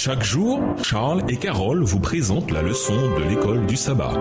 Chaque jour, Charles et Carole vous présentent la leçon de l'école du sabbat.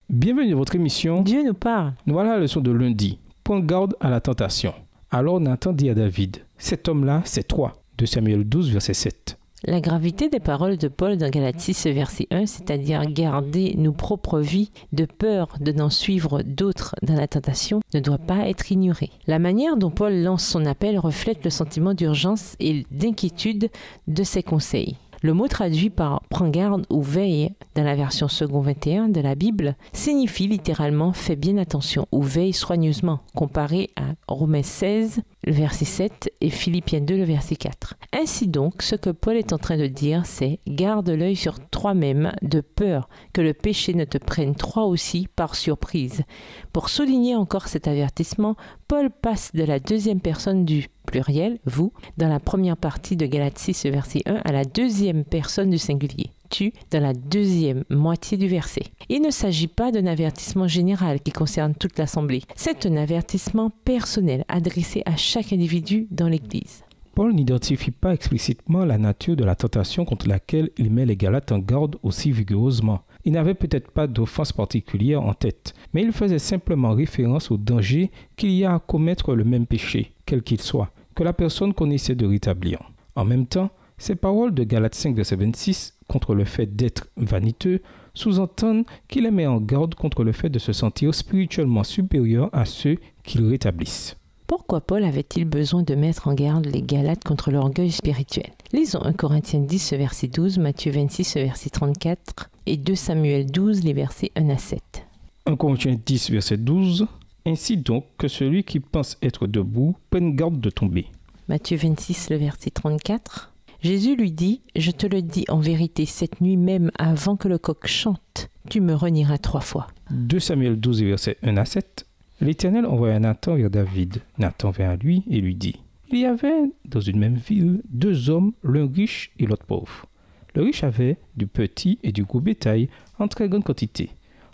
Bienvenue dans votre émission Dieu nous parle. Voilà la leçon de lundi. Prends garde à la tentation. Alors Nathan dit à David, cet homme-là, c'est toi. 2 Samuel 12, verset 7. La gravité des paroles de Paul dans Galates 6, verset 1, c'est-à-dire garder nos propres vies de peur de n'en suivre d'autres dans la tentation, ne doit pas être ignorée. La manière dont Paul lance son appel reflète le sentiment d'urgence et d'inquiétude de ses conseils. Le mot traduit par « prends garde » ou « veille » dans la version second 21 de la Bible signifie littéralement « fais bien attention » ou « veille soigneusement » comparé à Romains 16, le verset 7 et Philippiens 2, le verset 4. Ainsi donc, ce que Paul est en train de dire, c'est « garde l'œil sur toi-même de peur que le péché ne te prenne toi aussi par surprise ». Pour souligner encore cet avertissement, Paul passe de la deuxième personne du pluriel, vous, dans la première partie de Galates 6, verset 1, à la deuxième personne du singulier, tu, dans la deuxième moitié du verset. Il ne s'agit pas d'un avertissement général qui concerne toute l'assemblée. C'est un avertissement personnel adressé à chaque individu dans l'Église. Paul n'identifie pas explicitement la nature de la tentation contre laquelle il met les Galates en garde aussi vigoureusement. Il n'avait peut-être pas d'offense particulière en tête, mais il faisait simplement référence au danger qu'il y a à commettre le même péché, quel qu'il soit, que la personne connaissait de rétablir. En même temps, ces paroles de Galates 5, verset 26, contre le fait d'être vaniteux, sous-entendent qu'il les met en garde contre le fait de se sentir spirituellement supérieur à ceux qu'il rétablisse. Pourquoi Paul avait-il besoin de mettre en garde les Galates contre l'orgueil spirituel? Lisons 1 Corinthiens 10, verset 12, Matthieu 26, verset 34 et 2 Samuel 12, les versets 1 à 7. 1 Corinthiens 10, verset 12. Ainsi donc que celui qui pense être debout prenne garde de tomber. Matthieu 26, le verset 34. Jésus lui dit, « Je te le dis en vérité, cette nuit même avant que le coq chante, tu me renieras 3 fois. » 2 Samuel 12, verset 1 à 7. L'Éternel envoya Nathan vers David. Nathan vint à lui et lui dit, « Il y avait dans une même ville 2 hommes, l'un riche et l'autre pauvre. Le riche avait du petit et du gros bétail en très grande quantité.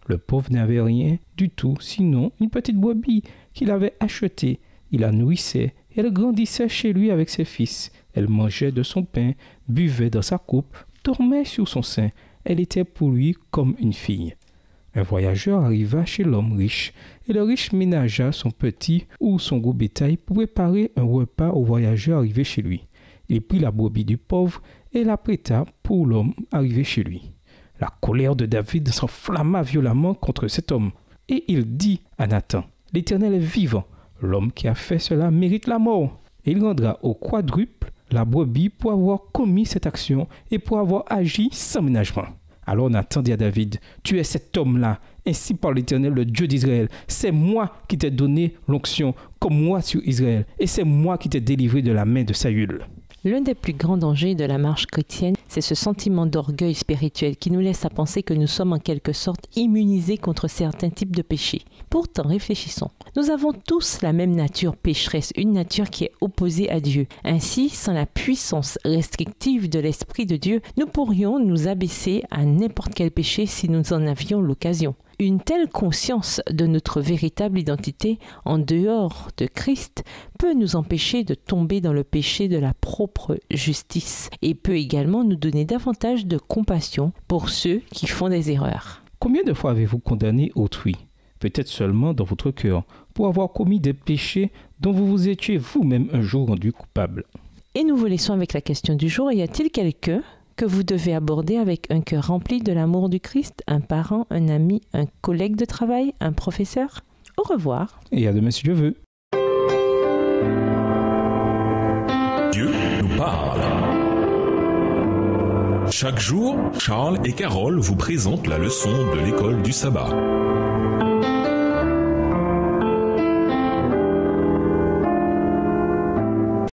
Le pauvre n'avait rien du tout, sinon une petite brebis qu'il avait achetée. Il la nourrissait et elle grandissait chez lui avec ses fils. Elle mangeait de son pain, buvait dans sa coupe, dormait sur son sein. Elle était pour lui comme une fille. Un voyageur arriva chez l'homme riche, et le riche ménagea son petit ou son gros bétail pour préparer un repas au voyageur arrivé chez lui. Il prit la brebis du pauvre et la prêta pour l'homme arrivé chez lui. La colère de David s'enflamma violemment contre cet homme, et il dit à Nathan, « L'Éternel est vivant, l'homme qui a fait cela mérite la mort. » Et il rendra au quadruple la brebis pour avoir commis cette action et pour avoir agi sans ménagement. Alors Nathan dit à David, « Tu es cet homme-là, ainsi par l'Éternel, le Dieu d'Israël. C'est moi qui t'ai donné l'onction comme moi sur Israël, et c'est moi qui t'ai délivré de la main de Saül. » L'un des plus grands dangers de la marche chrétienne, c'est ce sentiment d'orgueil spirituel qui nous laisse à penser que nous sommes en quelque sorte immunisés contre certains types de péchés. Pourtant, réfléchissons. Nous avons tous la même nature pécheresse, une nature qui est opposée à Dieu. Ainsi, sans la puissance restrictive de l'Esprit de Dieu, nous pourrions nous abaisser à n'importe quel péché si nous en avions l'occasion. Une telle conscience de notre véritable identité en dehors de Christ peut nous empêcher de tomber dans le péché de la propre justice et peut également nous donner davantage de compassion pour ceux qui font des erreurs. Combien de fois avez-vous condamné autrui, peut-être seulement dans votre cœur, pour avoir commis des péchés dont vous vous étiez vous-même un jour rendu coupable? Et nous vous laissons avec la question du jour. Y a-t-il quelqu'un que vous devez aborder avec un cœur rempli de l'amour du Christ, un parent, un ami, un collègue de travail, un professeur? Au revoir. Et à demain si Dieu veut. Dieu nous parle. Chaque jour, Charles et Carole vous présentent la leçon de l'école du sabbat.